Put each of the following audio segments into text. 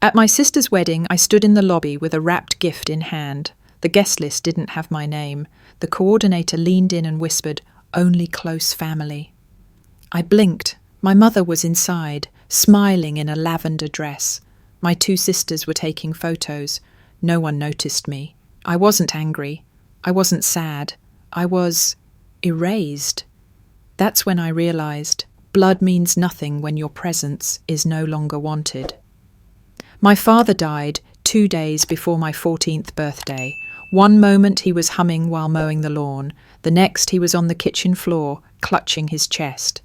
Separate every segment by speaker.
Speaker 1: At my sister's wedding, I stood in the lobby with a wrapped gift in hand. The guest list didn't have my name. The coordinator leaned in and whispered, "Only close family." I blinked. My mother was inside, smiling in a lavender dress. My two sisters were taking photos. No one noticed me. I wasn't angry. I wasn't sad. I was erased. That's when I realized blood means nothing when your presence is no longer wanted. My father died 2 days before my 14th birthday. One moment he was humming while mowing the lawn. The next he was on the kitchen floor, clutching his chest.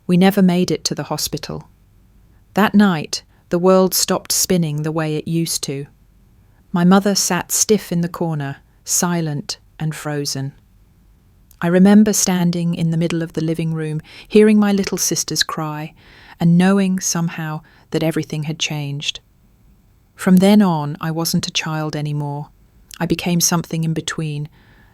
Speaker 1: We never made it to the hospital. That night, the world stopped spinning the way it used to. My mother sat stiff in the corner, silent and frozen. I remember standing in the middle of the living room, hearing my little sisters cry, and knowing somehow that everything had changed. From then on, I wasn't a child anymore. I became something in between,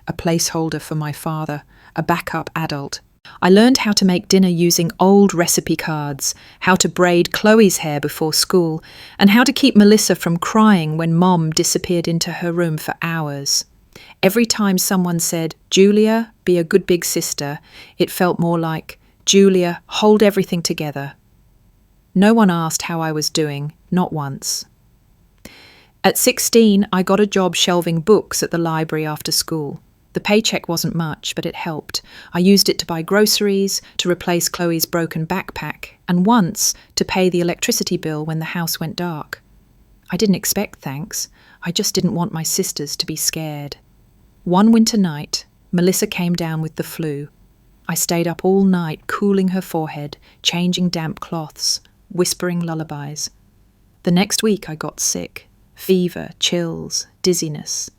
Speaker 1: a placeholder for my father, a backup adult. I learned how to make dinner using old recipe cards, how to braid Chloe's hair before school, and how to keep Melissa from crying when Mom disappeared into her room for hours. Every time someone said, "Julia, be a good big sister," it felt more like, "Julia, hold everything together." No one asked how I was doing, not once. At 16, I got a job shelving books at the library after school. The paycheck wasn't much, but it helped. I used it to buy groceries, to replace Chloe's broken backpack, and once to pay the electricity bill when the house went dark. I didn't expect thanks. I just didn't want my sisters to be scared. One winter night, Melissa came down with the flu. I stayed up all night cooling her forehead, changing damp cloths, whispering lullabies. The next week I got sick. Fever, chills, dizziness.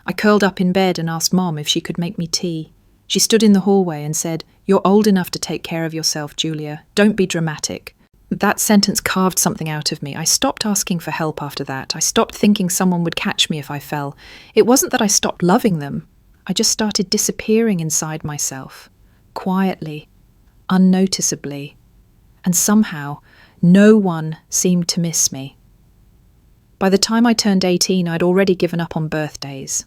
Speaker 1: I curled up in bed and asked Mom if she could make me tea. She stood in the hallway and said, "You're old enough to take care of yourself, Julia. Don't be dramatic." That sentence carved something out of me. I stopped asking for help after that. I stopped thinking someone would catch me if I fell. It wasn't that I stopped loving them. I just started disappearing inside myself, quietly, unnoticeably. And somehow, no one seemed to miss me. By the time I turned 18, I'd already given up on birthdays.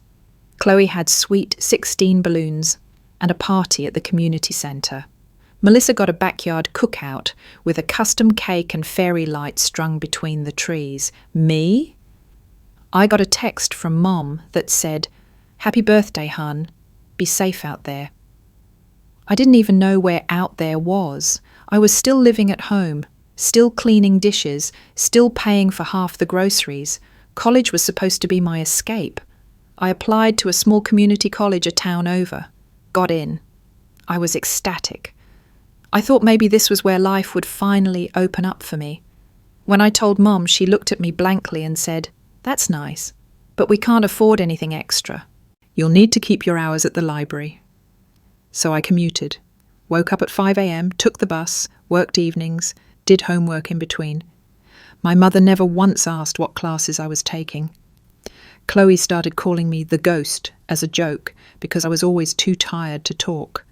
Speaker 1: Chloe had sweet 16 balloons and a party at the community centre. Melissa got a backyard cookout with a custom cake and fairy lights strung between the trees. Me? I got a text from Mom that said, "Happy birthday, hun. Be safe out there." I didn't even know where out there was. I was still living at home, still cleaning dishes, still paying for half the groceries. College was supposed to be my escape. I applied to a small community college a town over. Got in. I was ecstatic. I thought maybe this was where life would finally open up for me. When I told Mom, she looked at me blankly and said, "That's nice, but we can't afford anything extra. You'll need to keep your hours at the library." So I commuted. Woke up at 5 a.m, took the bus, worked evenings, did homework in between. My mother never once asked what classes I was taking. Chloe started calling me the ghost as a joke because I was always too tired to talk.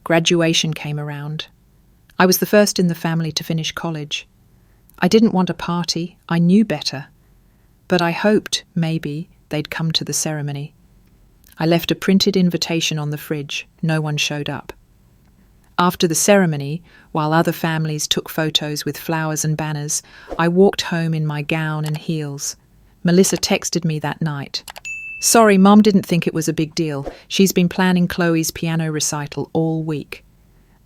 Speaker 1: Graduation came around. I was the first in the family to finish college. I didn't want a party, I knew better. But I hoped, maybe, they'd come to the ceremony. I left a printed invitation on the fridge. No one showed up. After the ceremony, while other families took photos with flowers and banners, I walked home in my gown and heels. Melissa texted me that night. "Sorry, Mom didn't think it was a big deal. She's been planning Chloe's piano recital all week."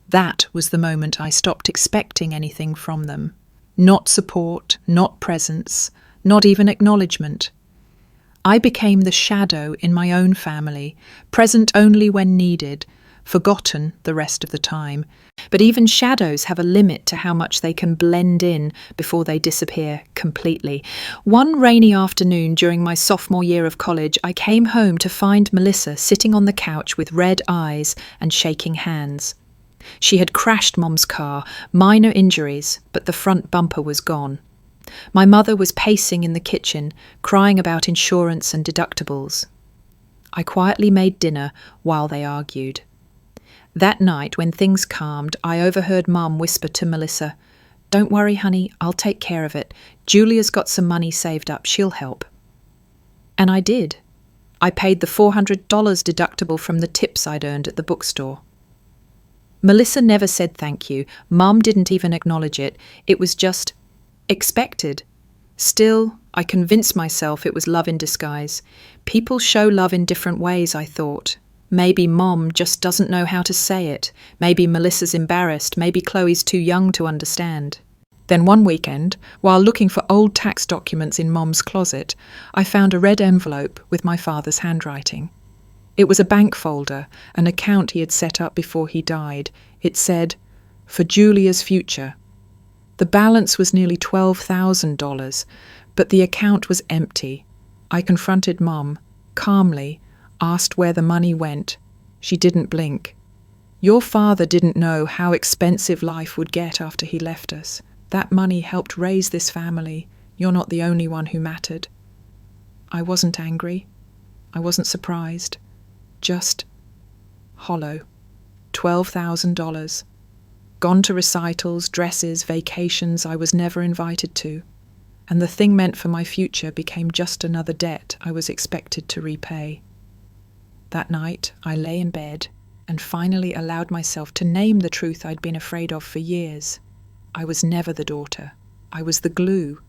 Speaker 1: That was the moment I stopped expecting anything from them. Not support, not presence, not even acknowledgement. I became the shadow in my own family, present only when needed, forgotten the rest of the time. But even shadows have a limit to how much they can blend in before they disappear completely. One rainy afternoon during my sophomore year of college, I came home to find Melissa sitting on the couch with red eyes and shaking hands. She had crashed Mom's car, minor injuries, but the front bumper was gone. My mother was pacing in the kitchen, crying about insurance and deductibles. I quietly made dinner while they argued. That night, when things calmed, I overheard Mum whisper to Melissa, "Don't worry, honey, I'll take care of it. Julia's got some money saved up, she'll help." And I did. I paid the $400 deductible from the tips I'd earned at the bookstore. Melissa never said thank you. Mum didn't even acknowledge it. It was just expected. Still, I convinced myself it was love in disguise. People show love in different ways, I thought. Maybe Mom just doesn't know how to say it. Maybe Melissa's embarrassed. Maybe Chloe's too young to understand. Then one weekend, while looking for old tax documents in Mom's closet, I found a red envelope with my father's handwriting. It was a bank folder, an account he had set up before he died. It said, "For Julia's future." The balance was nearly $12,000, but the account was empty. I confronted Mum, calmly, asked where the money went. She didn't blink. "Your father didn't know how expensive life would get after he left us. That money helped raise this family. You're not the only one who mattered." I wasn't angry. I wasn't surprised. Just hollow. $12,000. Gone to recitals, dresses, vacations I was never invited to. And the thing meant for my future became just another debt I was expected to repay. That night, I lay in bed and finally allowed myself to name the truth I'd been afraid of for years. I was never the daughter. I was the glue.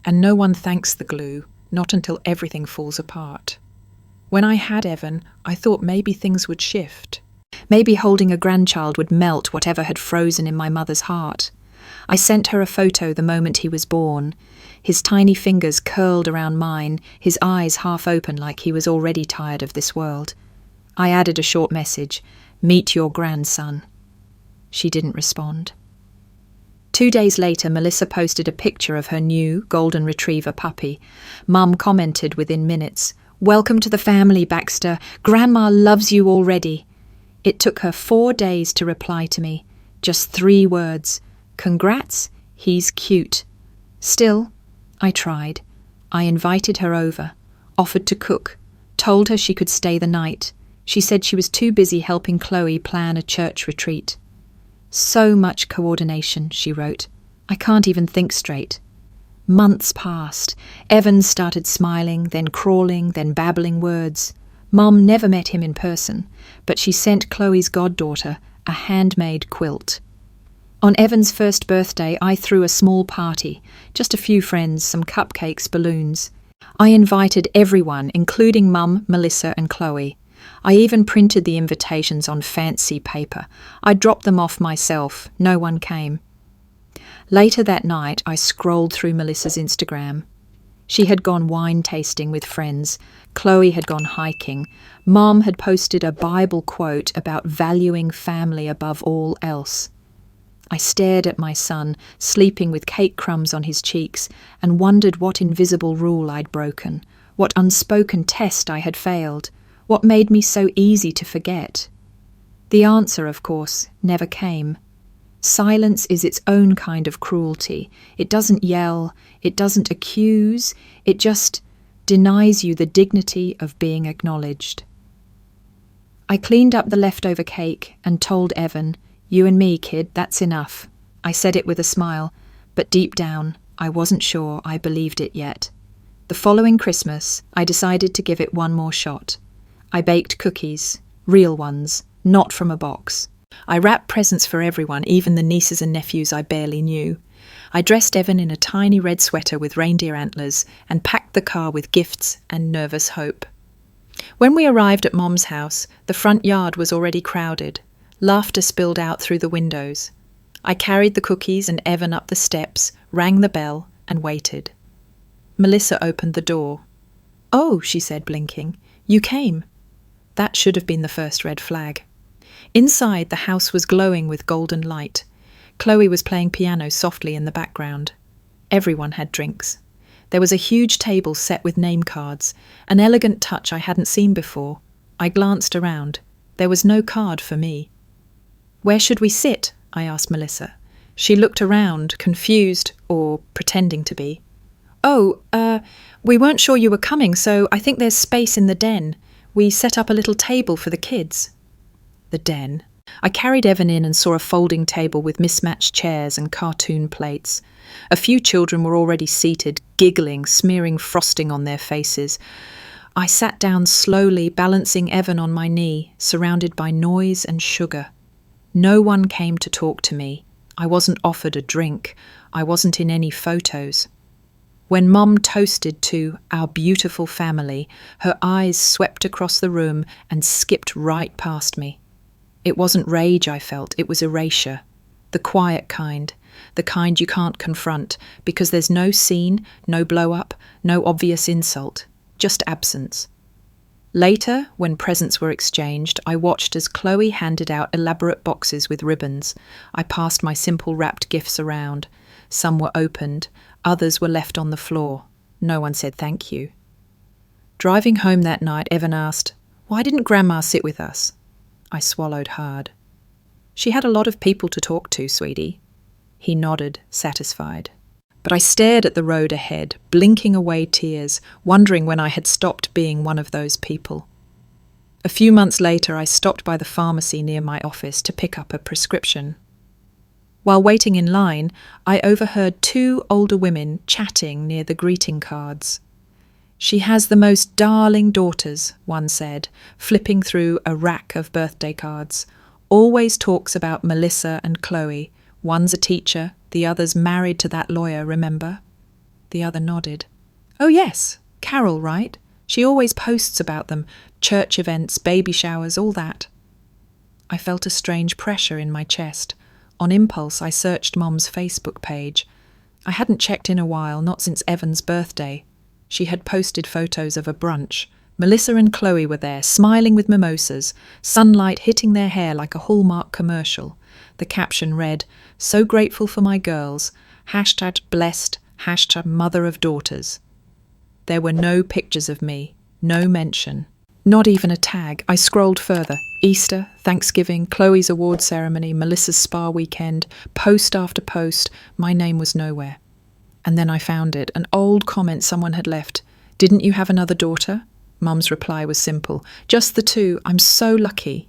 Speaker 1: And no one thanks the glue, not until everything falls apart. When I had Evan, I thought maybe things would shift. Maybe holding a grandchild would melt whatever had frozen in my mother's heart. I sent her a photo the moment he was born. His tiny fingers curled around mine, his eyes half open like he was already tired of this world. I added a short message, "Meet your grandson." She didn't respond. 2 days later, Melissa posted a picture of her new golden retriever puppy. Mum commented within minutes, "Welcome to the family, Baxter. Grandma loves you already." It took her 4 days to reply to me. Just 3 words. "Congrats, he's cute." Still, I tried. I invited her over, offered to cook, told her she could stay the night. She said she was too busy helping Chloe plan a church retreat. "So much coordination," she wrote. "I can't even think straight." Months passed. Evan started smiling, then crawling, then babbling words. Mum never met him in person, but she sent Chloe's goddaughter a handmade quilt. On Evan's first birthday, I threw a small party, just a few friends, some cupcakes, balloons. I invited everyone, including Mum, Melissa and Chloe. I even printed the invitations on fancy paper. I dropped them off myself. No one came. Later that night, I scrolled through Melissa's Instagram. She had gone wine tasting with friends. Chloe had gone hiking. Mom had posted a Bible quote about valuing family above all else. I stared at my son, sleeping with cake crumbs on his cheeks, and wondered what invisible rule I'd broken, what unspoken test I had failed, what made me so easy to forget. The answer, of course, never came. Silence is its own kind of cruelty. It doesn't yell, it doesn't accuse, it just denies you the dignity of being acknowledged. I cleaned up the leftover cake and told Evan, "You and me, kid, that's enough." I said it with a smile, but deep down, I wasn't sure I believed it yet. The following Christmas, I decided to give it one more shot. I baked cookies, real ones, not from a box. I wrapped presents for everyone, even the nieces and nephews I barely knew. I dressed Evan in a tiny red sweater with reindeer antlers and packed the car with gifts and nervous hope. When we arrived at Mom's house, the front yard was already crowded. Laughter spilled out through the windows. I carried the cookies and Evan up the steps, rang the bell, and waited. Melissa opened the door. "Oh," she said, blinking, "you came." That should have been the first red flag. Inside, the house was glowing with golden light. Chloe was playing piano softly in the background. Everyone had drinks. There was a huge table set with name cards, an elegant touch I hadn't seen before. I glanced around. There was no card for me. "Where should we sit?" I asked Melissa. She looked around, confused, or pretending to be. "Oh, we weren't sure you were coming, so I think there's space in the den. We set up a little table for the kids." The den. I carried Evan in and saw a folding table with mismatched chairs and cartoon plates. A few children were already seated, giggling, smearing frosting on their faces. I sat down slowly, balancing Evan on my knee, surrounded by noise and sugar. No one came to talk to me. I wasn't offered a drink. I wasn't in any photos. When Mum toasted to our beautiful family, her eyes swept across the room and skipped right past me. It wasn't rage I felt, it was erasure. The quiet kind, the kind you can't confront, because there's no scene, no blow-up, no obvious insult, just absence. Later, when presents were exchanged, I watched as Chloe handed out elaborate boxes with ribbons. I passed my simple wrapped gifts around. Some were opened, others were left on the floor. No one said thank you. Driving home that night, Evan asked, "Why didn't Grandma sit with us?" I swallowed hard. "She had a lot of people to talk to, sweetie." He nodded, satisfied. But I stared at the road ahead, blinking away tears, wondering when I had stopped being one of those people. A few months later, I stopped by the pharmacy near my office to pick up a prescription. While waiting in line, I overheard two older women chatting near the greeting cards. "She has the most darling daughters," one said, flipping through a rack of birthday cards. "Always talks about Melissa and Chloe. One's a teacher, the other's married to that lawyer, remember?" The other nodded. "Oh yes, Carol, right? She always posts about them, church events, baby showers, all that." I felt a strange pressure in my chest. On impulse, I searched Mom's Facebook page. I hadn't checked in a while, not since Evan's birthday. She had posted photos of a brunch. Melissa and Chloe were there, smiling with mimosas, sunlight hitting their hair like a Hallmark commercial. The caption read, "So grateful for my girls, #blessed, #mother of daughters." There were no pictures of me, no mention, not even a tag. I scrolled further. Easter, Thanksgiving, Chloe's award ceremony, Melissa's spa weekend, post after post, my name was nowhere. And then I found it, an old comment someone had left. "Didn't you have another daughter?" Mum's reply was simple. "Just the two. I'm so lucky."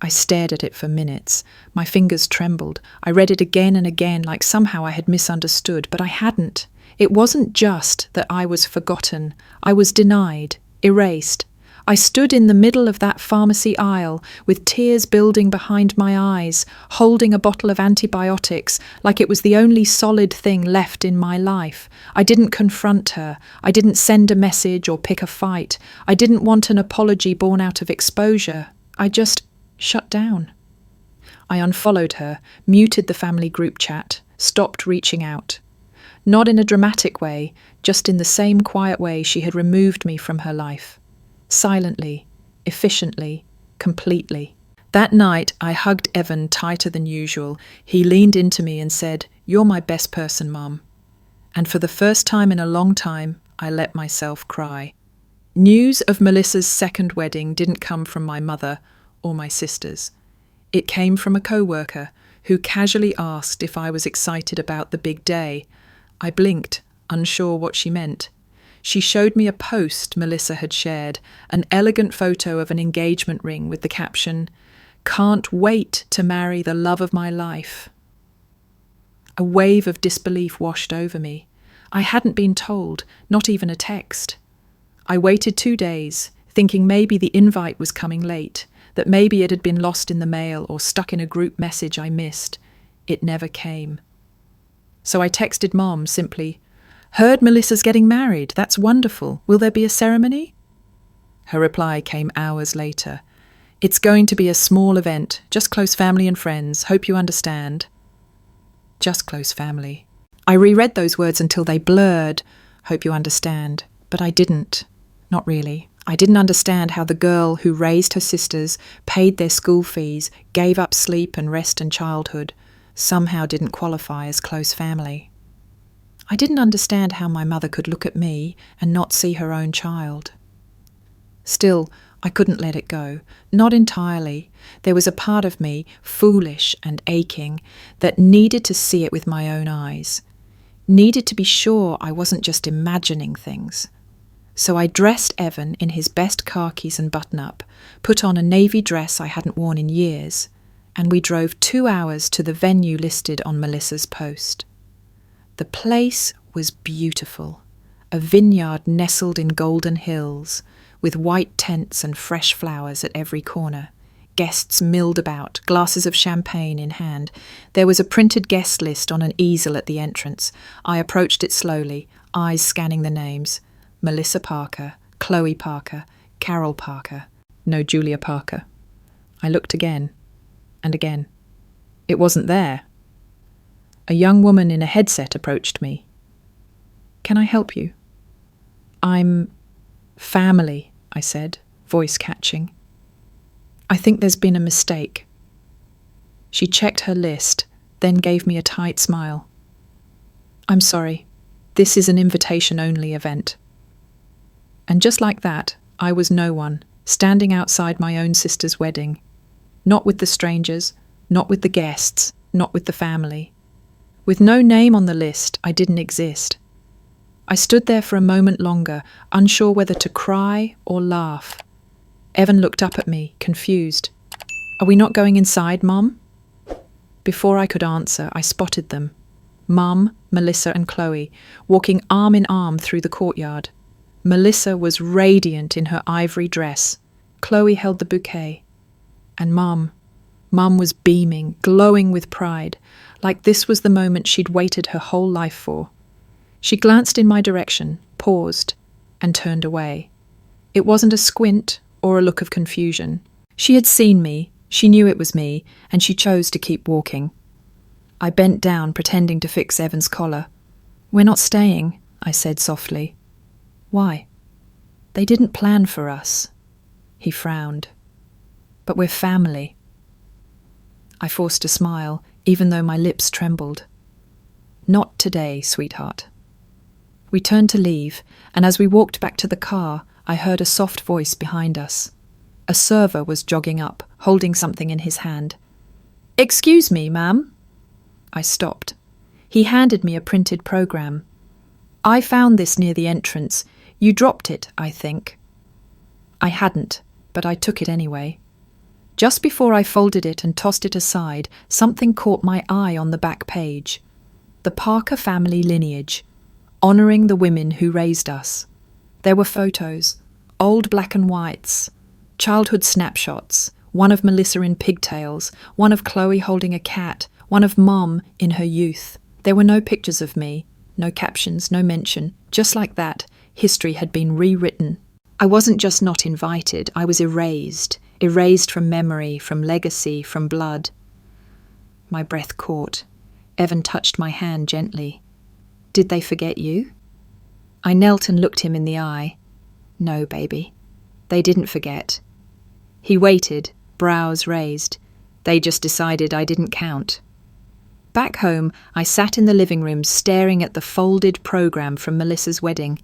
Speaker 1: I stared at it for minutes. My fingers trembled. I read it again and again, like somehow I had misunderstood, but I hadn't. It wasn't just that I was forgotten. I was denied, erased. I stood in the middle of that pharmacy aisle, with tears building behind my eyes, holding a bottle of antibiotics, like it was the only solid thing left in my life. I didn't confront her. I didn't send a message or pick a fight. I didn't want an apology born out of exposure. I just shut down. I unfollowed her, muted the family group chat, stopped reaching out. Not in a dramatic way, just in the same quiet way she had removed me from her life. Silently, efficiently, completely. That night, I hugged Evan tighter than usual. He leaned into me and said, "You're my best person, Mum." And for the first time in a long time, I let myself cry. News of Melissa's second wedding didn't come from my mother or my sisters. It came from a co-worker who casually asked if I was excited about the big day. I blinked, unsure what she meant. She showed me a post Melissa had shared, an elegant photo of an engagement ring with the caption, "Can't wait to marry the love of my life." A wave of disbelief washed over me. I hadn't been told, not even a text. I waited 2 days, thinking maybe the invite was coming late, that maybe it had been lost in the mail or stuck in a group message I missed. It never came. So I texted Mom simply, "Heard Melissa's getting married. That's wonderful. Will there be a ceremony?" Her reply came hours later. "It's going to be a small event, just close family and friends. Hope you understand." Just close family. I reread those words until they blurred. Hope you understand. But I didn't. Not really. I didn't understand how the girl who raised her sisters, paid their school fees, gave up sleep and rest and childhood, somehow didn't qualify as close family. I didn't understand how my mother could look at me and not see her own child. Still, I couldn't let it go. Not entirely. There was a part of me, foolish and aching, that needed to see it with my own eyes. Needed to be sure I wasn't just imagining things. So I dressed Evan in his best khakis and button-up, put on a navy dress I hadn't worn in years, and we drove 2 hours to the venue listed on Melissa's post. The place was beautiful, a vineyard nestled in golden hills, with white tents and fresh flowers at every corner. Guests milled about, glasses of champagne in hand. There was a printed guest list on an easel at the entrance. I approached it slowly, eyes scanning the names. Melissa Parker, Chloe Parker, Carol Parker, no Julia Parker. I looked again, and again. It wasn't there. A young woman in a headset approached me. "Can I help you?" "I'm family," I said, voice catching. "I think there's been a mistake." She checked her list, then gave me a tight smile. "I'm sorry. This is an invitation-only event." And just like that, I was no one, standing outside my own sister's wedding. Not with the strangers, not with the guests, not with the family. With no name on the list, I didn't exist. I stood there for a moment longer, unsure whether to cry or laugh. Evan looked up at me, confused. "Are we not going inside, Mum?" Before I could answer, I spotted them. Mum, Melissa and Chloe, walking arm in arm through the courtyard. Melissa was radiant in her ivory dress. Chloe held the bouquet. And Mum was beaming, glowing with pride, like this was the moment she'd waited her whole life for. She glanced in my direction, paused, and turned away. It wasn't a squint or a look of confusion. She had seen me, she knew it was me, and she chose to keep walking. I bent down, pretending to fix Evan's collar. "We're not staying," I said softly. "Why?" "They didn't plan for us." He frowned. "But we're family." I forced a smile, even though my lips trembled. "Not today, sweetheart." We turned to leave, and as we walked back to the car, I heard a soft voice behind us. A server was jogging up, holding something in his hand. "Excuse me, ma'am." I stopped. He handed me a printed program. "I found this near the entrance. You dropped it, I think." I hadn't, but I took it anyway. Just before I folded it and tossed it aside, something caught my eye on the back page. The Parker family lineage, honouring the women who raised us. There were photos, old black and whites, childhood snapshots, one of Melissa in pigtails, one of Chloe holding a cat, one of Mom in her youth. There were no pictures of me, no captions, no mention. Just like that, history had been rewritten. I wasn't just not invited, I was erased from memory, from legacy, from blood. My breath caught. Evan touched my hand gently. "Did they forget you?" I knelt and looked him in the eye. "No, baby. They didn't forget." He waited, brows raised. They just decided I didn't count. Back home, I sat in the living room staring at the folded program from Melissa's wedding.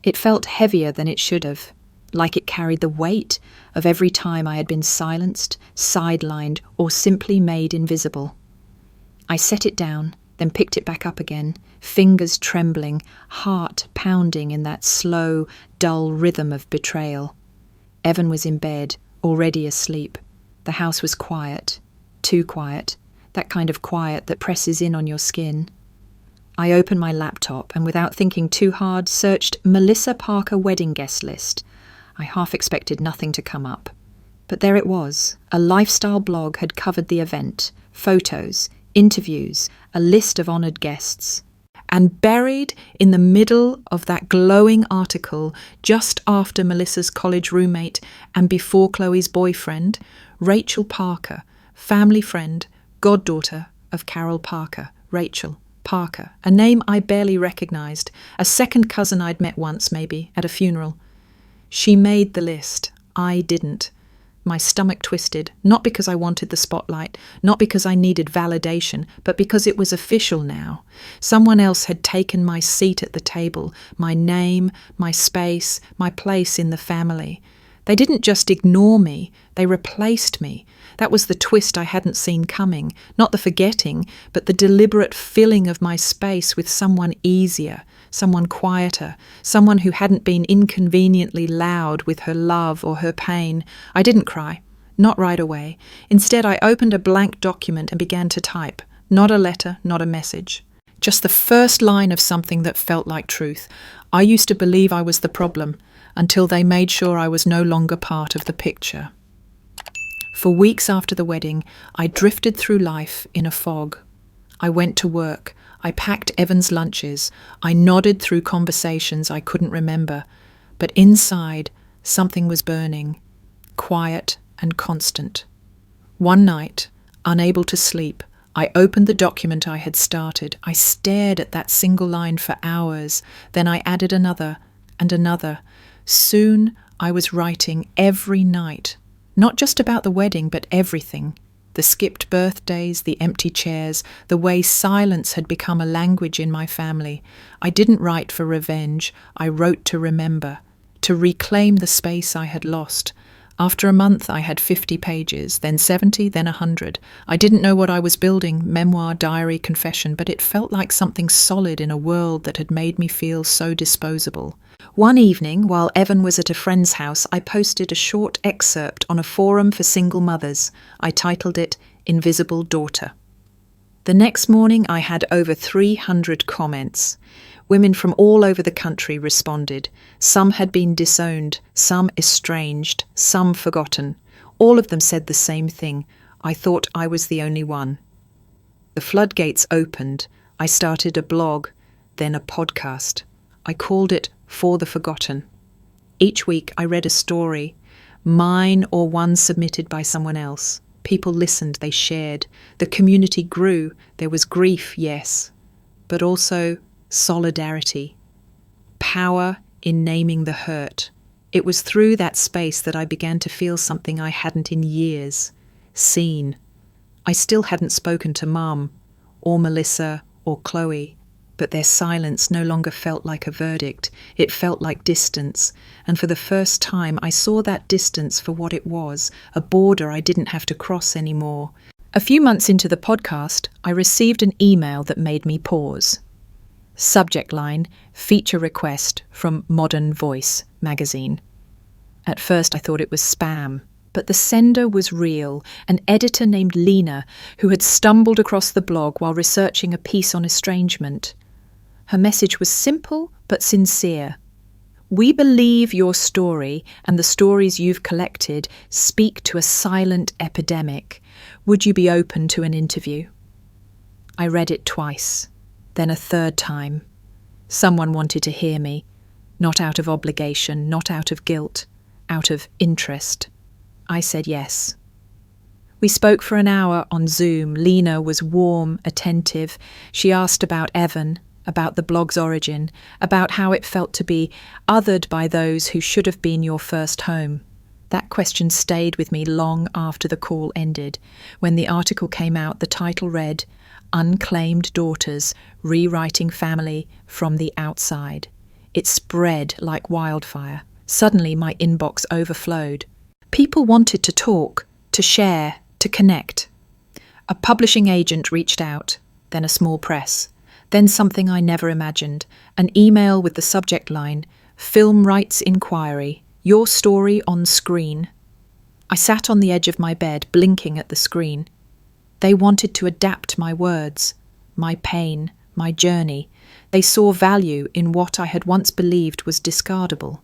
Speaker 1: It felt heavier than it should have, like it carried the weight of every time I had been silenced, sidelined, or simply made invisible. I set it down, then picked it back up again, fingers trembling, heart pounding in that slow, dull rhythm of betrayal. Evan was in bed, already asleep. The house was quiet, too quiet, that kind of quiet that presses in on your skin. I opened my laptop and without thinking too hard searched Melissa Parker wedding guest list. I half expected nothing to come up. But there it was. A lifestyle blog had covered the event, photos, interviews, a list of honoured guests. And buried in the middle of that glowing article, just after Melissa's college roommate and before Chloe's boyfriend, Rachel Parker, family friend, goddaughter of Carol Parker, Rachel Parker, a name I barely recognised, a second cousin I'd met once maybe, at a funeral. She made the list. I didn't. My stomach twisted, not because I wanted the spotlight, not because I needed validation, but because it was official now. Someone else had taken my seat at the table, my name, my space, my place in the family. They didn't just ignore me, they replaced me. That was the twist I hadn't seen coming, not the forgetting, but the deliberate filling of my space with someone easier, someone quieter, someone who hadn't been inconveniently loud with her love or her pain. I didn't cry, not right away. Instead, I opened a blank document and began to type. Not a letter, not a message. Just the first line of something that felt like truth. I used to believe I was the problem until they made sure I was no longer part of the picture. For weeks after the wedding, I drifted through life in a fog. I went to work. I packed Evan's lunches. I nodded through conversations I couldn't remember. But inside, something was burning, quiet and constant. One night, unable to sleep, I opened the document I had started. I stared at that single line for hours. Then I added another and another. Soon I was writing every night, not just about the wedding, but everything. The skipped birthdays, the empty chairs, the way silence had become a language in my family. I didn't write for revenge. I wrote to remember, to reclaim the space I had lost. After a month, I had 50 pages, then 70, then 100. I didn't know what I was building, memoir, diary, confession, but it felt like something solid in a world that had made me feel so disposable. One evening, while Evan was at a friend's house, I posted a short excerpt on a forum for single mothers. I titled it, Invisible Daughter. The next morning, I had over 300 comments. Women from all over the country responded. Some had been disowned, some estranged, some forgotten. All of them said the same thing. I thought I was the only one. The floodgates opened. I started a blog, then a podcast. I called it For the Forgotten. Each week I read a story, mine or one submitted by someone else. People listened, they shared. The community grew. There was grief, yes, but also solidarity, power in naming the hurt. It was through that space that I began to feel something I hadn't in years, seen. I still hadn't spoken to Mum, or Melissa, or Chloe, but their silence no longer felt like a verdict. It felt like distance, and for the first time I saw that distance for what it was, a border I didn't have to cross anymore. A few months into the podcast, I received an email that made me pause. Subject line, feature request from Modern Voice magazine. At first I thought it was spam, but the sender was real, an editor named Lena, who had stumbled across the blog while researching a piece on estrangement. Her message was simple but sincere. We believe your story and the stories you've collected speak to a silent epidemic. Would you be open to an interview? I read it twice. Then a third time. Someone wanted to hear me, not out of obligation, not out of guilt, out of interest. I said yes. We spoke for an hour on Zoom. Lena was warm, attentive. She asked about Evan, about the blog's origin, about how it felt to be othered by those who should have been your first home. That question stayed with me long after the call ended. When the article came out, the title read, Unclaimed Daughters, Rewriting Family from the Outside. It spread like wildfire. Suddenly my inbox overflowed. People wanted to talk, to share, to connect. A publishing agent reached out, then a small press, then something I never imagined, an email with the subject line, Film Rights Inquiry, Your Story on Screen. I sat on the edge of my bed, blinking at the screen. They wanted to adapt my words, my pain, my journey. They saw value in what I had once believed was discardable.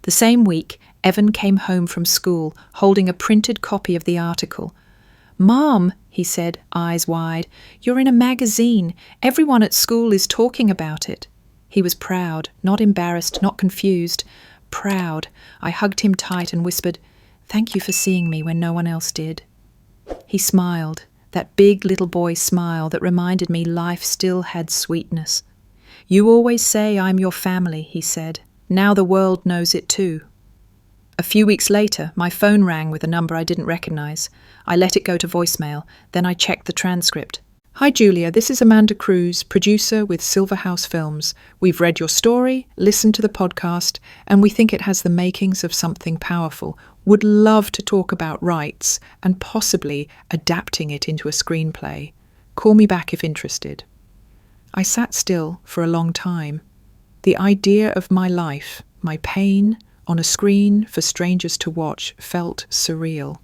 Speaker 1: The same week, Evan came home from school, holding a printed copy of the article. "Mom," he said, eyes wide, "you're in a magazine. Everyone at school is talking about it." He was proud, not embarrassed, not confused. Proud. I hugged him tight and whispered, "Thank you for seeing me when no one else did." He smiled. That big little boy smile that reminded me life still had sweetness. "You always say I'm your family," he said. "Now the world knows it too." A few weeks later, my phone rang with a number I didn't recognize. I let it go to voicemail, then I checked the transcript. "Hi Julia, this is Amanda Cruz, producer with Silverhouse Films. We've read your story, listened to the podcast, and we think it has the makings of something powerful. Would love to talk about rights and possibly adapting it into a screenplay. Call me back if interested. I sat still for a long time. The idea of my life, my pain, on a screen for strangers to watch felt surreal.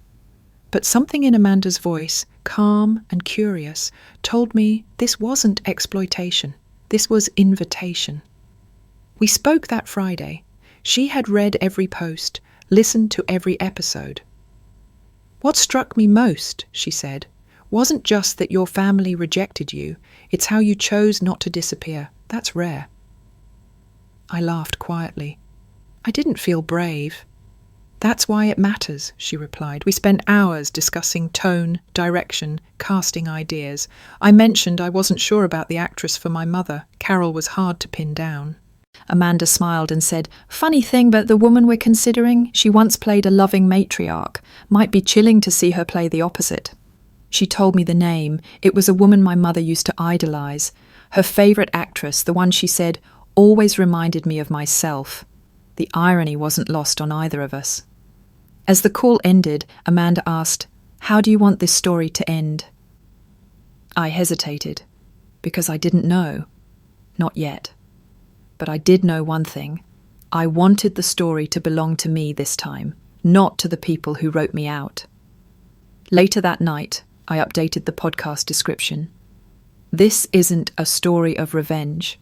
Speaker 1: But something in Amanda's voice, calm and curious, told me this wasn't exploitation. This was invitation. We spoke that Friday. She had read every post, listened to every episode. What struck me most, she said, wasn't just that your family rejected you, it's how you chose not to disappear. That's rare. I laughed quietly. I didn't feel brave. That's why it matters, she replied. We spent hours discussing tone, direction, casting ideas. I mentioned I wasn't sure about the actress for my mother. Carol was hard to pin down. Amanda smiled and said, "Funny thing, but the woman we're considering, she once played a loving matriarch. Might be chilling to see her play the opposite." She told me the name. It was a woman my mother used to idolize. Her favourite actress, the one she said, always reminded me of myself. The irony wasn't lost on either of us. As the call ended, Amanda asked, "How do you want this story to end?" I hesitated, because I didn't know. Not yet. But I did know one thing. I wanted the story to belong to me this time, not to the people who wrote me out. Later that night, I updated the podcast description. This isn't a story of revenge.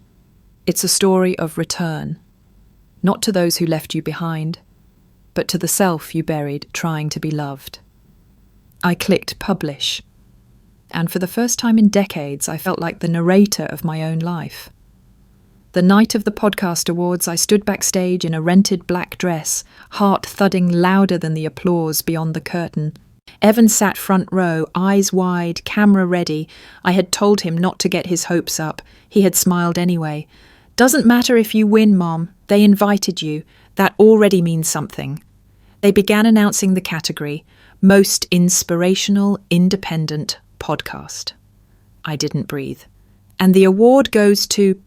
Speaker 1: It's a story of return. Not to those who left you behind, but to the self you buried trying to be loved. I clicked publish. And for the first time in decades, I felt like the narrator of my own life. The night of the podcast awards, I stood backstage in a rented black dress, heart thudding louder than the applause beyond the curtain. Evan sat front row, eyes wide, camera ready. I had told him not to get his hopes up. He had smiled anyway. "Doesn't matter if you win, Mom. They invited you. That already means something." They began announcing the category, Most Inspirational Independent Podcast. I didn't breathe. And the award goes to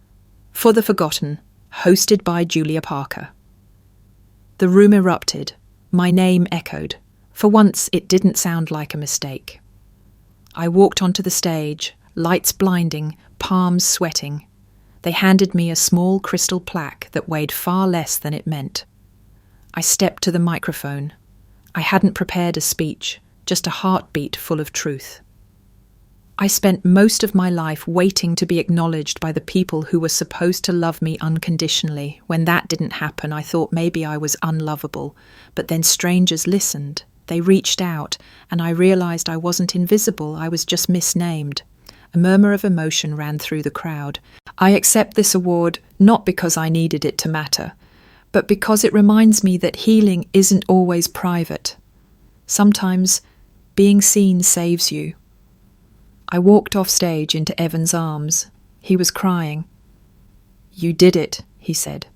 Speaker 1: For the Forgotten, hosted by Julia Parker. The room erupted. My name echoed. For once, it didn't sound like a mistake. I walked onto the stage, lights blinding, palms sweating. They handed me a small crystal plaque that weighed far less than it meant. I stepped to the microphone. I hadn't prepared a speech, just a heartbeat full of truth. I spent most of my life waiting to be acknowledged by the people who were supposed to love me unconditionally. When that didn't happen, I thought maybe I was unlovable. But then strangers listened. They reached out, and I realized I wasn't invisible, I was just misnamed. A murmur of emotion ran through the crowd. I accept this award not because I needed it to matter, but because it reminds me that healing isn't always private. Sometimes being seen saves you. I walked off stage into Evan's arms. He was crying. "You did it," he said.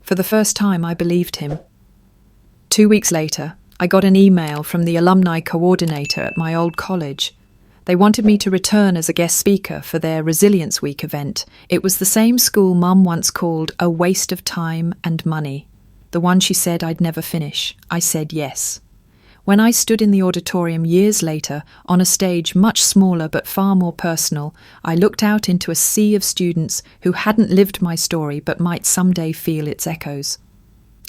Speaker 1: For the first time, I believed him. 2 weeks later, I got an email from the alumni coordinator at my old college. They wanted me to return as a guest speaker for their Resilience Week event. It was the same school Mum once called a waste of time and money. The one she said I'd never finish. I said yes. When I stood in the auditorium years later, on a stage much smaller but far more personal, I looked out into a sea of students who hadn't lived my story but might someday feel its echoes.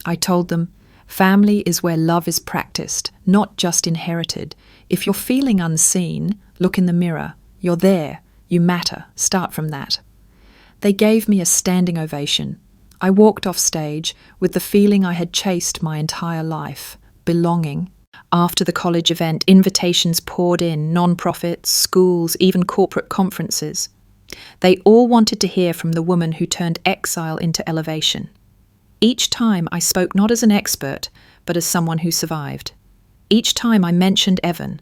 Speaker 1: I told them, family is where love is practiced, not just inherited. If you're feeling unseen, look in the mirror. You're there. You matter. Start from that. They gave me a standing ovation. I walked off stage with the feeling I had chased my entire life, belonging. After the college event, invitations poured in, non-profits, schools, even corporate conferences. They all wanted to hear from the woman who turned exile into elevation. Each time I spoke not as an expert, but as someone who survived. Each time I mentioned Evan,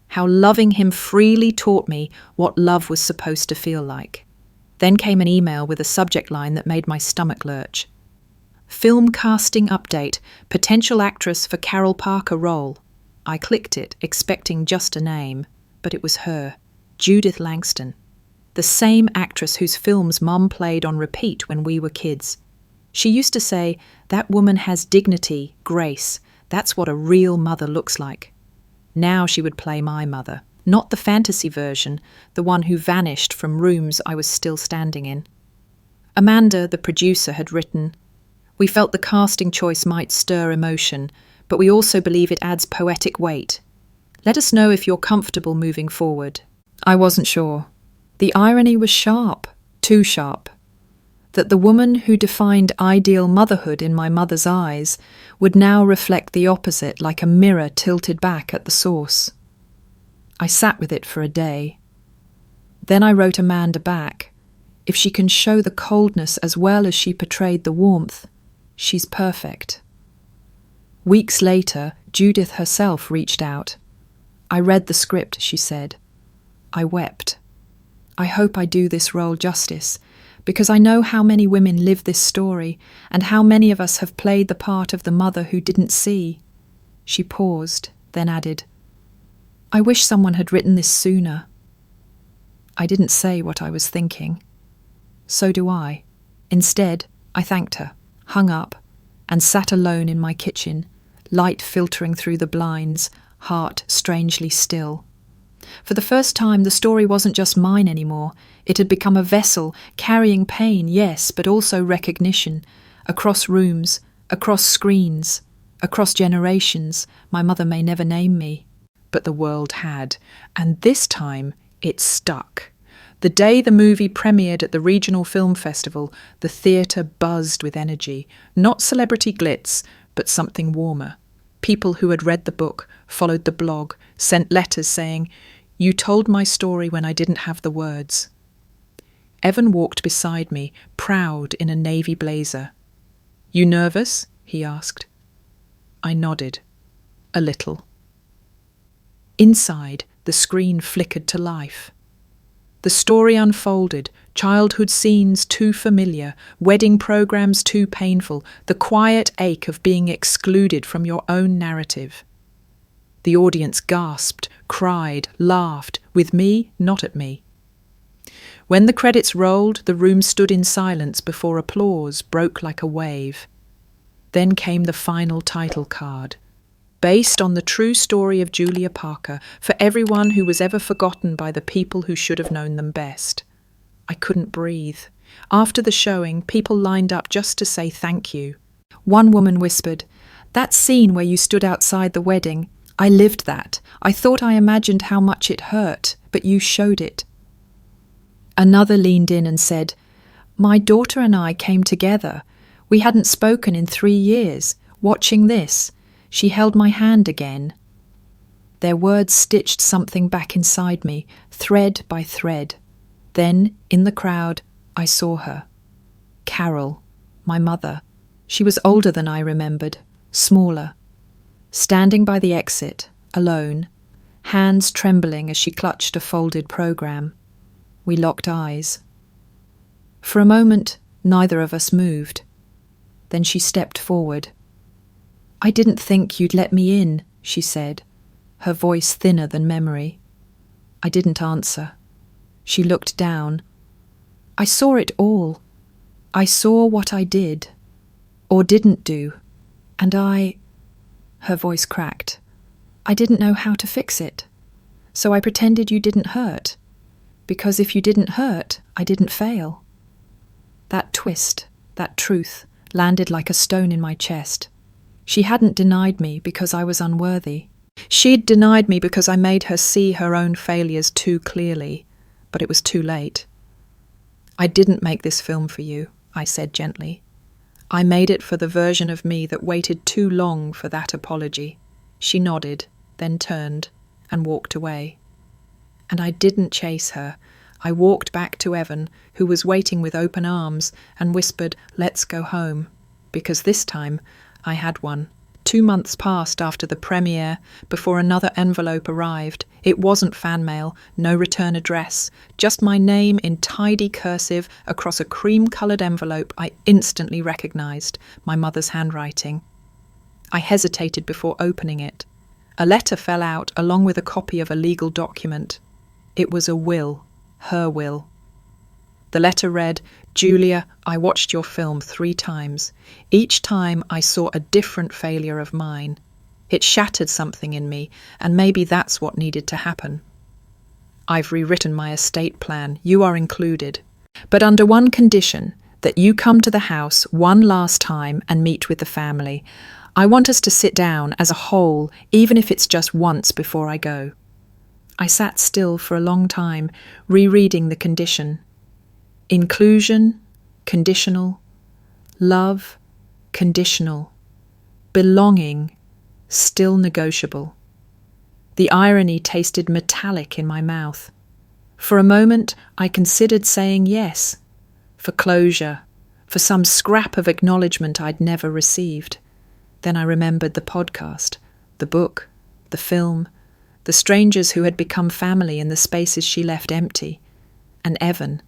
Speaker 1: how loving him freely taught me what love was supposed to feel like. Then came an email with a subject line that made my stomach lurch. Film casting update, potential actress for Carol Parker role. I clicked it, expecting just a name, but it was her, Judith Langston, the same actress whose films Mum played on repeat when we were kids. She used to say, "That woman has dignity, grace. That's what a real mother looks like. Now she would play my mother, not the fantasy version, the one who vanished from rooms I was still standing in. Amanda, the producer, had written, "We felt the casting choice might stir emotion, but we also believe it adds poetic weight. Let us know if you're comfortable moving forward." I wasn't sure. The irony was sharp, too sharp. That the woman who defined ideal motherhood in my mother's eyes would now reflect the opposite like a mirror tilted back at the source. I sat with it for a day. Then I wrote Amanda back. If she can show the coldness as well as she portrayed the warmth, she's perfect. Weeks later, Judith herself reached out. "I read the script," she said. I wept. "I hope I do this role justice, because I know how many women live this story and how many of us have played the part of the mother who didn't see." She paused, then added, "I wish someone had written this sooner." I didn't say what I was thinking. So do I. Instead, I thanked her, hung up, and sat alone in my kitchen, light filtering through the blinds, heart strangely still. For the first time, the story wasn't just mine anymore. It had become a vessel, carrying pain, yes, but also recognition, across rooms, across screens, across generations. My mother may never name me, but the world had, and this time it stuck. The day the movie premiered at the regional film festival, the theatre buzzed with energy, not celebrity glitz, but something warmer. People who had read the book, followed the blog, sent letters saying, "You told my story when I didn't have the words." Evan walked beside me, proud in a navy blazer. "You nervous?" he asked. I nodded. A little. Inside, the screen flickered to life. The story unfolded, childhood scenes too familiar, wedding programs too painful, the quiet ache of being excluded from your own narrative. The audience gasped, cried, laughed, with me, not at me. When the credits rolled, the room stood in silence before applause broke like a wave. Then came the final title card. Based on the true story of Julia Parker, for everyone who was ever forgotten by the people who should have known them best. I couldn't breathe. After the showing, people lined up just to say thank you. One woman whispered, "That scene where you stood outside the wedding, I lived that. I thought I imagined how much it hurt, but you showed it." Another leaned in and said, "My daughter and I came together. We hadn't spoken in 3 years. Watching this, she held my hand again." Their words stitched something back inside me, thread by thread. Then, in the crowd, I saw her. Carol, my mother. She was older than I remembered, smaller. Standing by the exit, alone, hands trembling as she clutched a folded program. We locked eyes. For a moment, neither of us moved. Then she stepped forward. "I didn't think you'd let me in," she said, her voice thinner than memory. I didn't answer. She looked down. I saw it all. I saw what I did, or didn't do, and her voice cracked. "I didn't know how to fix it. So I pretended you didn't hurt. Because if you didn't hurt, I didn't fail." That twist, that truth, landed like a stone in my chest. She hadn't denied me because I was unworthy. She'd denied me because I made her see her own failures too clearly, but it was too late. "I didn't make this film for you," I said gently. "I made it for the version of me that waited too long for that apology." She nodded, then turned and walked away. And I didn't chase her. I walked back to Evan, who was waiting with open arms, and whispered, "Let's go home." Because this time, I had one. 2 months passed after the premiere before another envelope arrived. It wasn't fan mail, no return address, just my name in tidy cursive across a cream-coloured envelope I instantly recognised, my mother's handwriting. I hesitated before opening it. A letter fell out along with a copy of a legal document. It was a will, her will. The letter read, "Julia, I watched your film 3 times. Each time I saw a different failure of mine. It shattered something in me, and maybe that's what needed to happen. I've rewritten my estate plan, you are included, but under one condition, that you come to the house one last time and meet with the family. I want us to sit down as a whole, even if it's just once before I go. I sat still for a long time, rereading the condition. Inclusion, conditional. Love, conditional. Belonging, still negotiable. The irony tasted metallic in my mouth. For a moment, I considered saying yes, for closure, for some scrap of acknowledgement I'd never received. Then I remembered the podcast, the book, the film, the strangers who had become family in the spaces she left empty, and Evan.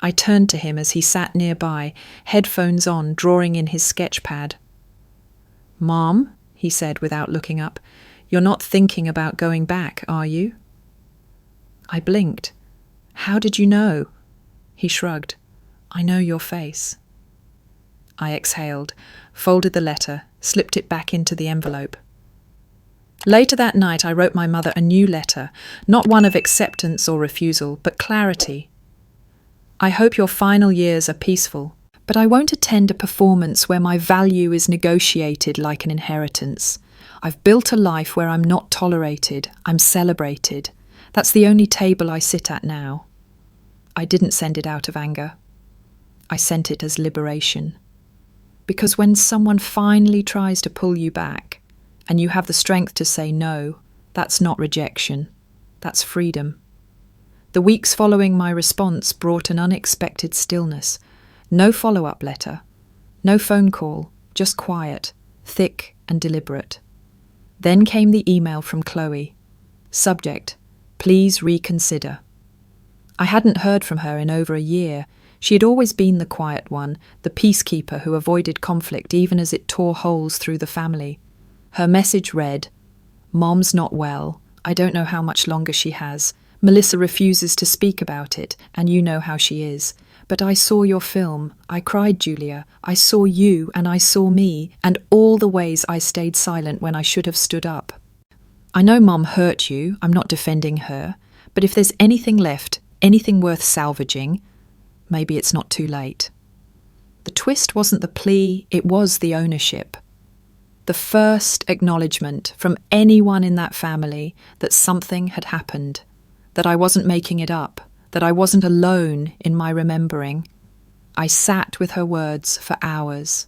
Speaker 1: I turned to him as he sat nearby, headphones on, drawing in his sketch pad. "Mom," he said without looking up, "you're not thinking about going back, are you?" I blinked. "How did you know?" He shrugged. "I know your face." I exhaled, folded the letter, slipped it back into the envelope. Later that night I wrote my mother a new letter, not one of acceptance or refusal, but clarity. "I hope your final years are peaceful, but I won't attend a performance where my value is negotiated like an inheritance. I've built a life where I'm not tolerated, I'm celebrated. That's the only table I sit at now." I didn't send it out of anger. I sent it as liberation. Because when someone finally tries to pull you back, and you have the strength to say no, that's not rejection, that's freedom. The weeks following my response brought an unexpected stillness. No follow-up letter, no phone call, just quiet, thick and deliberate. Then came the email from Chloe. Subject, please reconsider. I hadn't heard from her in over a year. She had always been the quiet one, the peacekeeper who avoided conflict even as it tore holes through the family. Her message read, "Mom's not well. I don't know how much longer she has. Melissa refuses to speak about it, and you know how she is. But I saw your film. I cried, Julia. I saw you, and I saw me, and all the ways I stayed silent when I should have stood up. I know Mom hurt you. I'm not defending her. But if there's anything left, anything worth salvaging, maybe it's not too late." The twist wasn't the plea, it was the ownership. The first acknowledgement from anyone in that family that something had happened, that I wasn't making it up, that I wasn't alone in my remembering. I sat with her words for hours.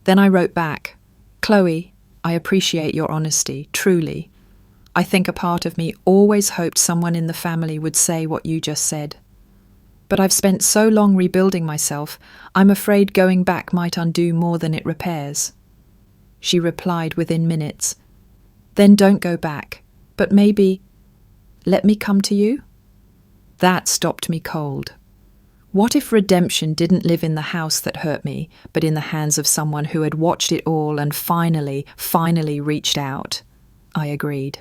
Speaker 1: Then I wrote back, "Chloe, I appreciate your honesty, truly. I think a part of me always hoped someone in the family would say what you just said. But I've spent so long rebuilding myself, I'm afraid going back might undo more than it repairs." She replied within minutes, "Then don't go back, but maybe let me come to you?" That stopped me cold. What if redemption didn't live in the house that hurt me, but in the hands of someone who had watched it all and finally reached out? I agreed.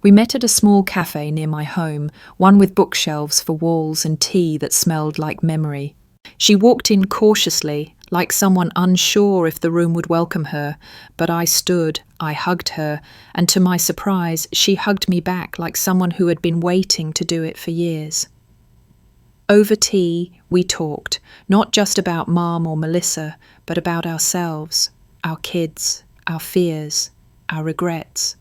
Speaker 1: We met at a small cafe near my home, one with bookshelves for walls and tea that smelled like memory. She walked in cautiously, like someone unsure if the room would welcome her, but I stood, I hugged her, and to my surprise, she hugged me back like someone who had been waiting to do it for years. Over tea, we talked, not just about Mom or Melissa, but about ourselves, our kids, our fears, our regrets.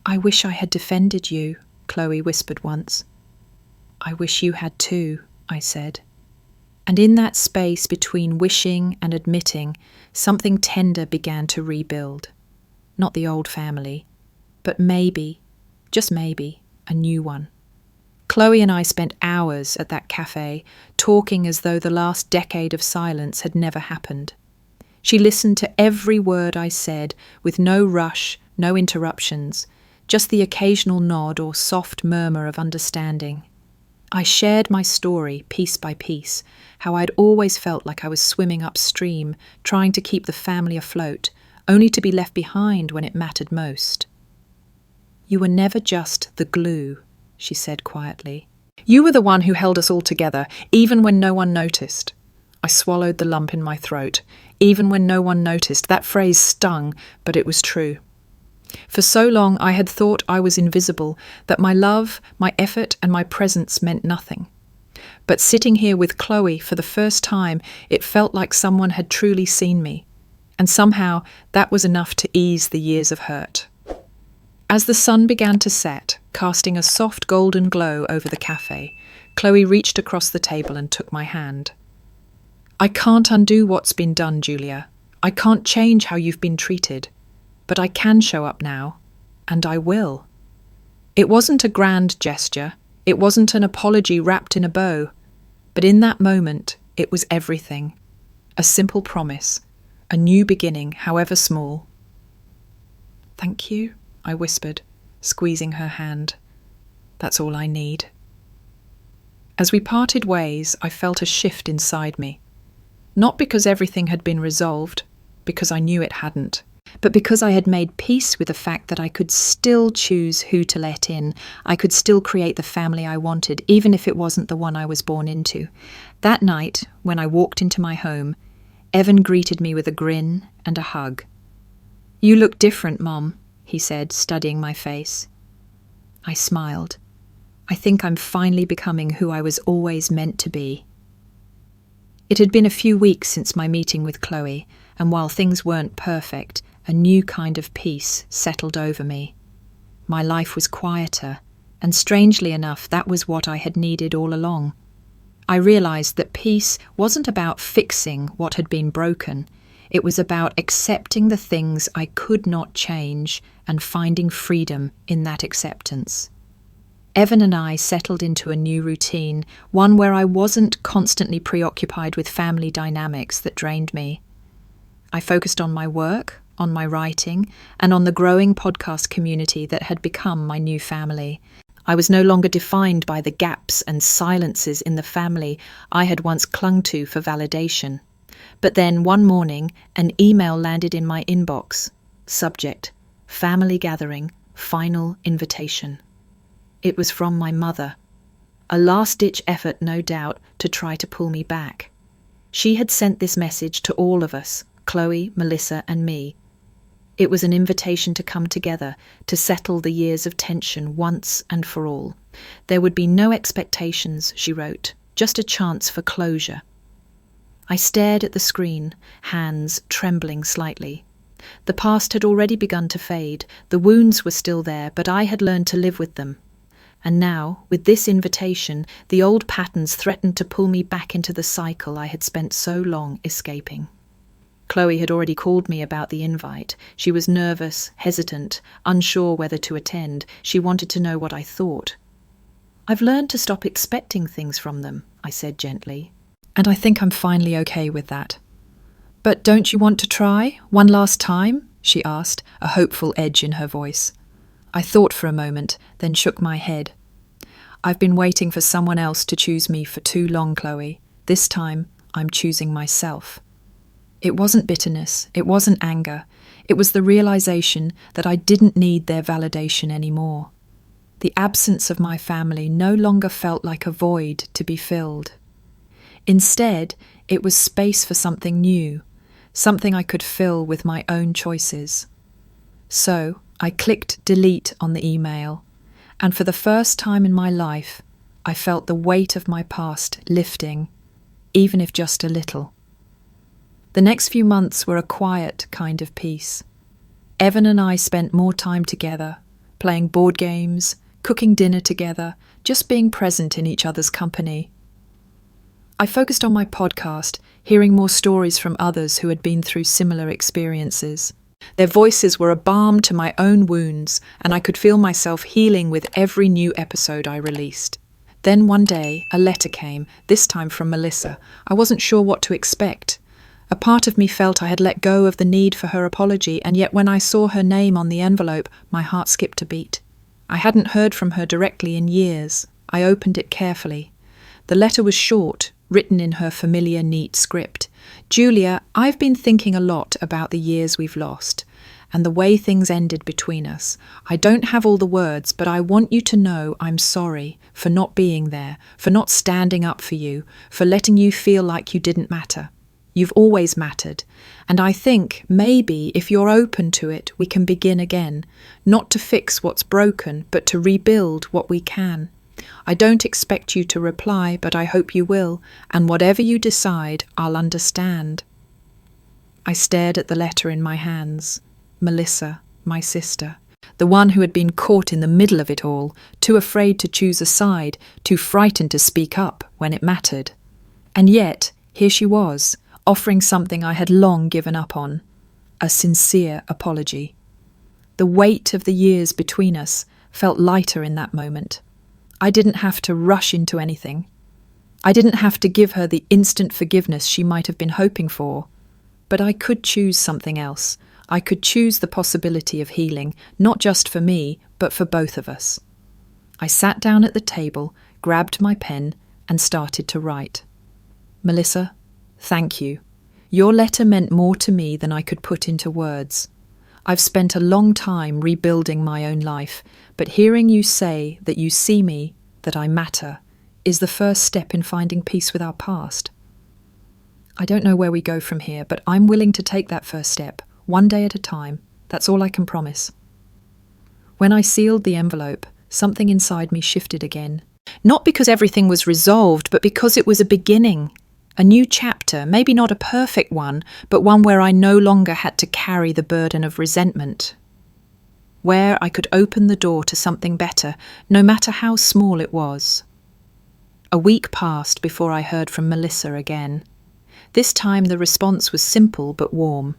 Speaker 1: "I wish I had defended you," Chloe whispered once. "I wish you had too," I said. And in that space between wishing and admitting, something tender began to rebuild. Not the old family, but maybe, just maybe, a new one. Chloe and I spent hours at that cafe, talking as though the last decade of silence had never happened. She listened to every word I said, with no rush, no interruptions, just the occasional nod or soft murmur of understanding. I shared my story piece by piece, how I'd always felt like I was swimming upstream, trying to keep the family afloat, only to be left behind when it mattered most. "You were never just the glue," she said quietly. "You were the one who held us all together, even when no one noticed. I swallowed the lump in my throat. Even when no one noticed, that phrase stung, but it was true. For so long I had thought I was invisible, that my love, my effort and my presence meant nothing. But sitting here with Chloe for the first time, it felt like someone had truly seen me. And somehow that was enough to ease the years of hurt. As the sun began to set, casting a soft golden glow over the cafe, Chloe reached across the table and took my hand. I can't undo what's been done, Julia. I can't change how you've been treated. But I can show up now, and I will. It wasn't a grand gesture. It wasn't an apology wrapped in a bow. But in that moment, it was everything. A simple promise. A new beginning, however small. "Thank you," I whispered, squeezing her hand. "That's all I need." As we parted ways, I felt a shift inside me. Not because everything had been resolved, because I knew it hadn't, but because I had made peace with the fact that I could still choose who to let in. I could still create the family I wanted, even if it wasn't the one I was born into. That night, when I walked into my home, Evan greeted me with a grin and a hug. "You look different, Mom," he said, studying my face. I smiled. I think I'm finally becoming who I was always meant to be. It had been a few weeks since my meeting with Chloe, and while things weren't perfect, a new kind of peace settled over me. My life was quieter, and strangely enough, that was what I had needed all along. I realized that peace wasn't about fixing what had been broken. It was about accepting the things I could not change and finding freedom in that acceptance. Evan and I settled into a new routine, one where I wasn't constantly preoccupied with family dynamics that drained me. I focused on my work, on my writing, and on the growing podcast community that had become my new family. I was no longer defined by the gaps and silences in the family I had once clung to for validation. But then, one morning, an email landed in my inbox. Subject: Family Gathering, Final Invitation. It was from my mother. A last-ditch effort, no doubt, to try to pull me back. She had sent this message to all of us, Chloe, Melissa, and me. It was an invitation to come together, to settle the years of tension once and for all. There would be no expectations, she wrote, just a chance for closure. I stared at the screen, hands trembling slightly. The past had already begun to fade. The wounds were still there, but I had learned to live with them. And now, with this invitation, the old patterns threatened to pull me back into the cycle I had spent so long escaping. Chloe had already called me about the invite. She was nervous, hesitant, unsure whether to attend. She wanted to know what I thought. "I've learned to stop expecting things from them," I said gently. "And I think I'm finally okay with that." "But don't you want to try? One last time?" she asked, a hopeful edge in her voice. I thought for a moment, then shook my head. "I've been waiting for someone else to choose me for too long, Chloe. This time, I'm choosing myself." It wasn't bitterness, it wasn't anger. It was the realization that I didn't need their validation anymore. The absence of my family no longer felt like a void to be filled. Instead, it was space for something new, something I could fill with my own choices. So, I clicked delete on the email, and for the first time in my life, I felt the weight of my past lifting, even if just a little. The next few months were a quiet kind of peace. Evan and I spent more time together, playing board games, cooking dinner together, just being present in each other's company. I focused on my podcast, hearing more stories from others who had been through similar experiences. Their voices were a balm to my own wounds, and I could feel myself healing with every new episode I released. Then one day, a letter came, this time from Melissa. I wasn't sure what to expect. A part of me felt I had let go of the need for her apology, and yet when I saw her name on the envelope, my heart skipped a beat. I hadn't heard from her directly in years. I opened it carefully. The letter was short, written in her familiar, neat script. "Julia, I've been thinking a lot about the years we've lost, and the way things ended between us. I don't have all the words, but I want you to know I'm sorry for not being there, for not standing up for you, for letting you feel like you didn't matter. You've always mattered, and I think maybe if you're open to it, we can begin again, not to fix what's broken, but to rebuild what we can. I don't expect you to reply, but I hope you will, and whatever you decide, I'll understand. I stared at the letter in my hands. Melissa, my sister, the one who had been caught in the middle of it all, too afraid to choose a side, too frightened to speak up when it mattered. And yet, here she was, offering something I had long given up on, a sincere apology. The weight of the years between us felt lighter in that moment. I didn't have to rush into anything. I didn't have to give her the instant forgiveness she might have been hoping for. But I could choose something else. I could choose the possibility of healing, not just for me, but for both of us. I sat down at the table, grabbed my pen, and started to write. Melissa, thank you. Your letter meant more to me than I could put into words. I've spent a long time rebuilding my own life, but hearing you say that you see me, that I matter, is the first step in finding peace with our past. I don't know where we go from here, but I'm willing to take that first step, one day at a time. That's all I can promise. When I sealed the envelope, something inside me shifted again. Not because everything was resolved, but because it was a beginning. A new chapter, maybe not a perfect one, but one where I no longer had to carry the burden of resentment. Where I could open the door to something better, no matter how small it was. A week passed before I heard from Melissa again. This time the response was simple but warm.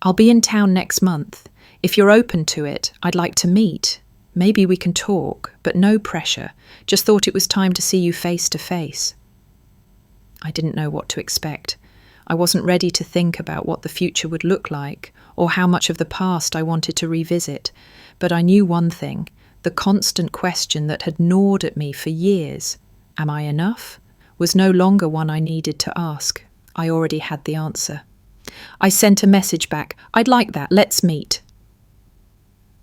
Speaker 1: I'll be in town next month. If you're open to it, I'd like to meet. Maybe we can talk, but no pressure. Just thought it was time to see you face to face. I didn't know what to expect. I wasn't ready to think about what the future would look like, or how much of the past I wanted to revisit. But I knew one thing, the constant question that had gnawed at me for years, am I enough? Was no longer one I needed to ask. I already had the answer. I sent a message back, I'd like that, let's meet.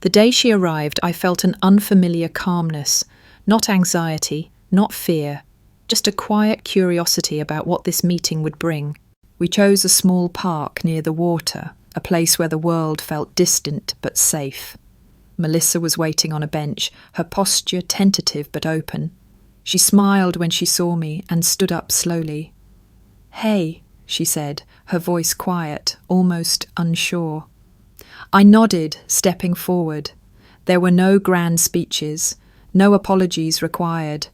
Speaker 1: The day she arrived, I felt an unfamiliar calmness, not anxiety, not fear, just a quiet curiosity about what this meeting would bring. We chose a small park near the water, a place where the world felt distant but safe. Melissa was waiting on a bench, her posture tentative but open. She smiled when she saw me and stood up slowly. "Hey," she said, her voice quiet, almost unsure. I nodded, stepping forward. There were no grand speeches, no apologies required.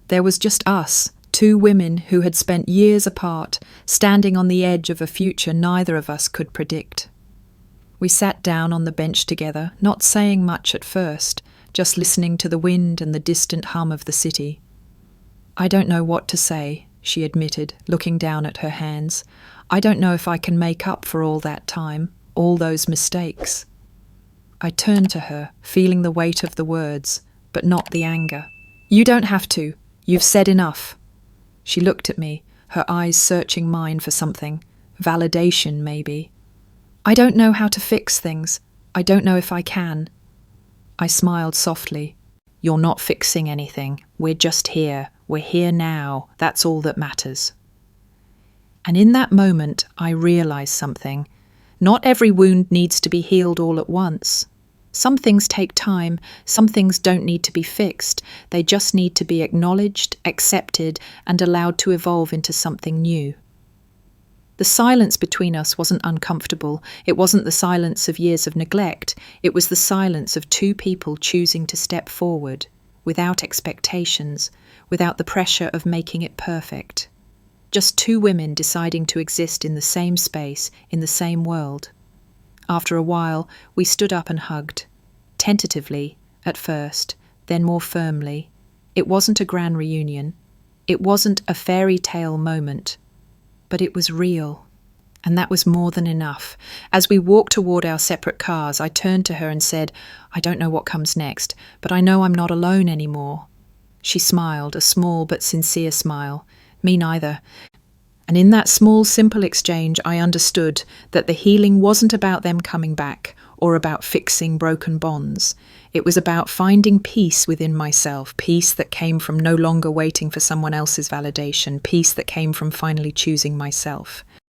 Speaker 1: There was just us, two women who had spent years apart, standing on the edge of a future neither of us could predict. We sat down on the bench together, not saying much at first, just listening to the wind and the distant hum of the city. "I don't know what to say," she admitted, looking down at her hands. "I don't know if I can make up for all that time, all those mistakes." I turned to her, feeling the weight of the words, but not the anger. "You don't have to. You've said enough." She looked at me, her eyes searching mine for something. Validation, maybe. "I don't know how to fix things. I don't know if I can." I smiled softly. "You're not fixing anything. We're just here. We're here now. That's all that matters." And in that moment, I realized something. Not every wound needs to be healed all at once. Some things take time, some things don't need to be fixed. They just need to be acknowledged, accepted, and allowed to evolve into something new. The silence between us wasn't uncomfortable. It wasn't the silence of years of neglect. It was the silence of two people choosing to step forward, without expectations, without the pressure of making it perfect. Just two women deciding to exist in the same space, in the same world. After a while, we stood up and hugged. Tentatively, at first, then more firmly. It wasn't a grand reunion. It wasn't a fairy tale moment. But it was real. And that was more than enough. As we walked toward our separate cars, I turned to her and said, "I don't know what comes next, but I know I'm not alone anymore." She smiled, a small but sincere smile. Me neither. And in that small, simple exchange, I understood that the healing wasn't about them coming back, or about fixing broken bonds. It was about finding peace within myself, peace that came from no longer waiting for someone else's validation, peace that came from finally choosing myself.